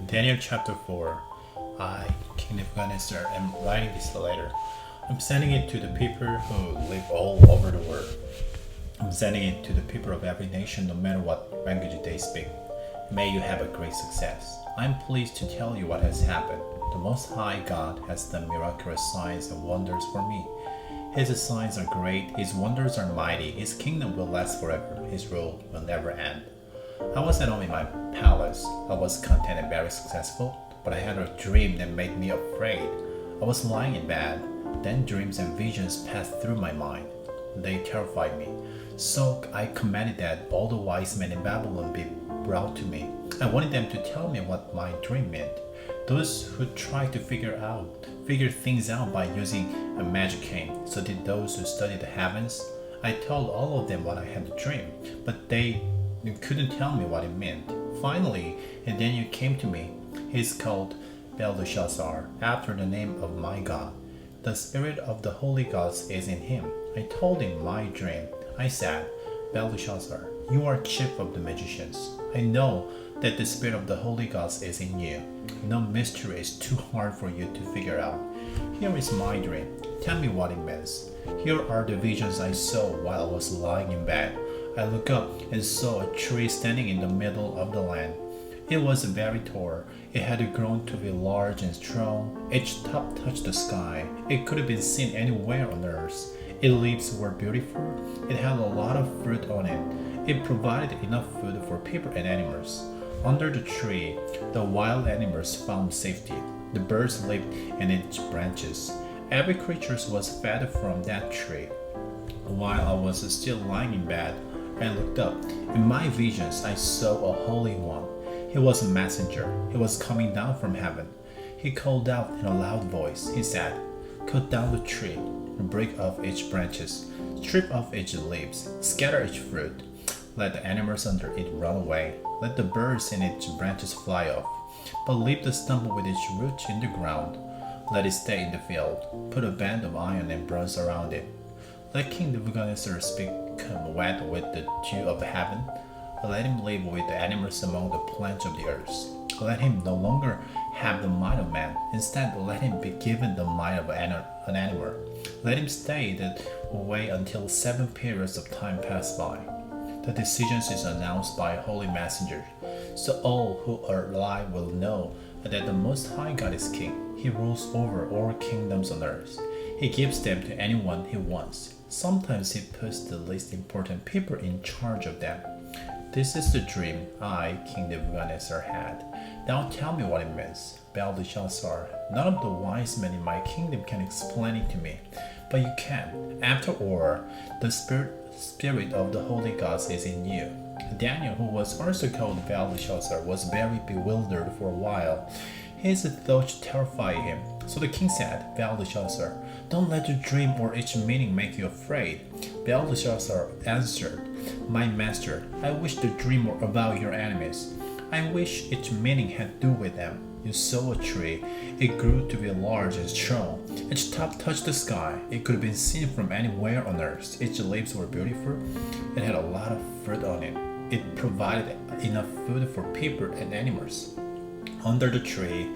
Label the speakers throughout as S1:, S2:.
S1: Daniel chapter 4. I, King Nebuchadnezzar, am writing this letter. I'm sending it to the people who live all over the world. I'm sending it to the people of every nation, no matter what language they speak. May you have a great success. I'm pleased to tell you what has happened. The Most High God has done miraculous signs and wonders for me. His signs are great, His wonders are mighty, His kingdom will last forever, His rule will never end. I was at home in my palace. I was content and very successful, but I had a dream that made me afraid. I was lying in bed. Then dreams and visions passed through my mind. They terrified me. So I commanded that all the wise men in Babylon be brought to me. I wanted them to tell me what my dream meant. Those who tried to figure things out by using a magic cane. So did those who studied the heavens. I told all of them what I had dreamed, but they couldn't tell me what it meant. Finally, Daniel came to me. He's called Belteshazzar, after the name of my God. The spirit of the holy gods is in him. I told him my dream. I said, Belteshazzar, you are chief of the magicians. I know that the spirit of the holy gods is in you. No mystery is too hard for you to figure out. Here is my dream. Tell me what it means. Here are the visions I saw while I was lying in bed. I looked up and saw a tree standing in the middle of the land. It was very tall. It had grown to be large and strong. Its top touched the sky. It could have been seen anywhere on earth. Its leaves were beautiful. It had a lot of fruit on it. It provided enough food for people and animals. Under the tree, the wild animals found safety. The birds lived in its branches. Every creature was fed from that tree. While I was still lying in bed, I looked up. In my visions, I saw a holy one. He was a messenger. He was coming down from heaven. He called out in a loud voice. He said, cut down the tree, break off its branches, strip off its leaves, scatter its fruit. Let the animals under it run away. Let the birds in its branches fly off. But leave the stump with its roots in the ground. Let it stay in the field. Put a band of iron and bronze around it. Let King Nebuchadnezzar become wet with the dew of heaven. Let him live with the animals among the plants of the earth. Let him no longer have the mind of man. Instead, let him be given the mind of an animal. Let him stay that way until 7 periods of time pass by. The decision is announced by a holy messenger, so all who are alive will know that the Most High God is King. He rules over all kingdoms on earth. He gives them to anyone he wants. Sometimes he puts the least important people in charge of them. This is the dream I, King Nebuchadnezzar, had. Now tell me what it means. Belteshazzar, none of the wise men in my kingdom can explain it to me, but you can. After all, the spirit of the holy gods is in you. Daniel, who was also called Belteshazzar, was very bewildered for a while. His thoughts terrified him. So the king said, Belteshazzar, don't let your dream or its meaning make you afraid. Belteshazzar answered, my master, I wish the dream were about your enemies. I wish its meaning had to do with them. You saw a tree. It grew to be large and strong. Its top touched the sky. It could have been seen from anywhere on earth. Its leaves were beautiful. It had a lot of fruit on it. It provided enough food for people and animals. Under the tree,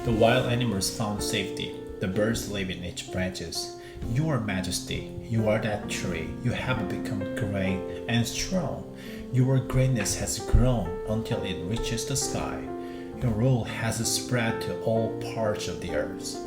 S1: the wild animals found safety. The birds live in its branches. Your Majesty, you are that tree. You have become great and strong. Your greatness has grown until it reaches the sky. Your rule has spread to all parts of the earth.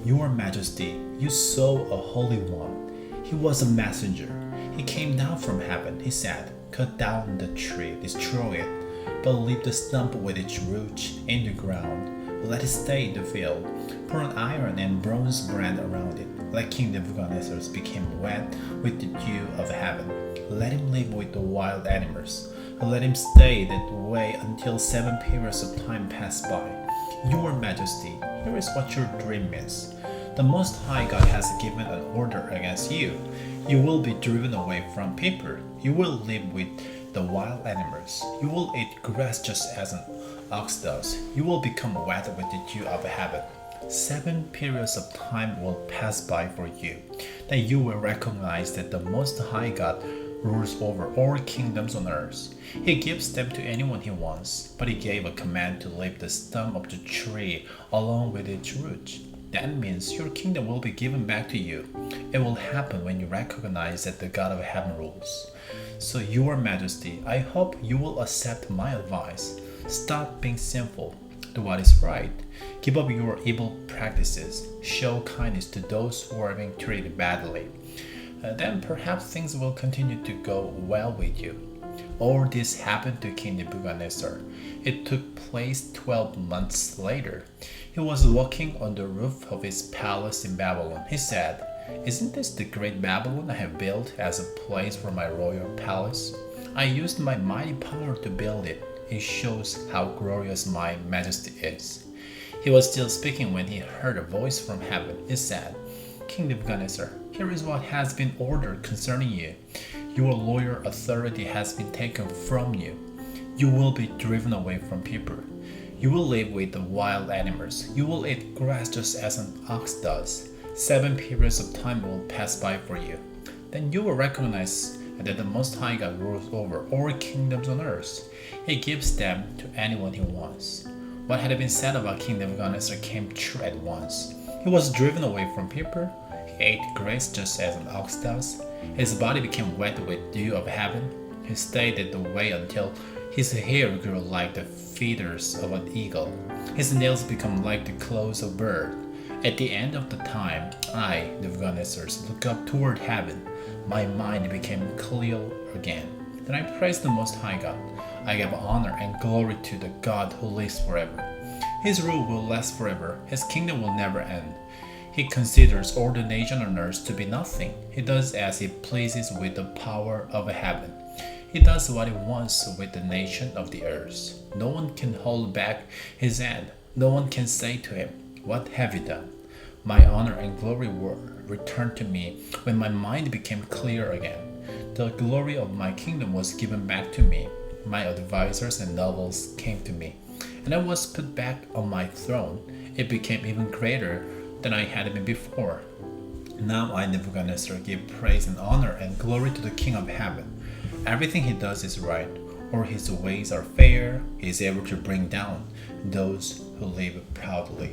S1: Your Majesty, you saw a holy one. He was a messenger. He came down from heaven. He said, cut down the tree, destroy it, but leave the stump with its roots in the ground. Let it stay in the field. Pour an iron and bronze brand around it. Let King Nebuchadnezzar become wet with the dew of heaven. Let him live with the wild animals. Let him stay that way until 7 periods of time pass by. Your Majesty, here is what your dream means. The Most High God has given an order against you. You will be driven away from people. You will live with the wild animals. You will eat grass just as an ox does. You will become wet with the dew of heaven. 7 periods of time will pass by for you. Then you will recognize that the Most High God rules over all kingdoms on earth. He gives them to anyone he wants, but he gave a command to leave the stem of the tree along with its roots. That means your kingdom will be given back to you. It will happen when you recognize that the God of heaven rules. So, Your Majesty, I hope you will accept my advice. Stop being sinful. Do what is right. Give up your evil practices. Show kindness to those who are being treated badly. Then perhaps things will continue to go well with you. All this happened to King Nebuchadnezzar. It took place 12 months later. He was walking on the roof of his palace in Babylon. He said, "Isn't this the great Babylon I have built as a place for my royal palace? I used my mighty power to build it. It shows how glorious my majesty is." He was still speaking when he heard a voice from heaven. It said, "King Nebuchadnezzar, here is what has been ordered concerning you. Your royal authority has been taken from you. You will be driven away from people. You will live with the wild animals. You will eat grass just as an ox does. 7 periods of time will pass by for you. Then you will recognize that the Most High God rules over all kingdoms on earth. He gives them to anyone he wants." What had been said about King Nebuchadnezzar came true at once. He was driven away from people. He ate grass just as an ox does. His body became wet with dew of heaven. He stayed that way until his hair grew like the feathers of an eagle. His nails became like the claws of a bird. At the end of the time, I, Nebuchadnezzar, looked up toward heaven. My mind became clear again. Then I praised the Most High God. I gave honor and glory to the God who lives forever. His rule will last forever. His kingdom will never end. He considers all the nations on earth to be nothing. He does as he pleases with the power of heaven. He does what he wants with the nation of the earth. No one can hold back his hand. No one can say to him, "What have you done?" My honor and glory were returned to me when my mind became clear again. The glory of my kingdom was given back to me. My advisors and nobles came to me, and I was put back on my throne. It became even greater than I had been before. Now I, Nebuchadnezzar, give praise and honor and glory to the King of heaven. Everything he does is right, or his ways are fair. He is able to bring down those who live proudly.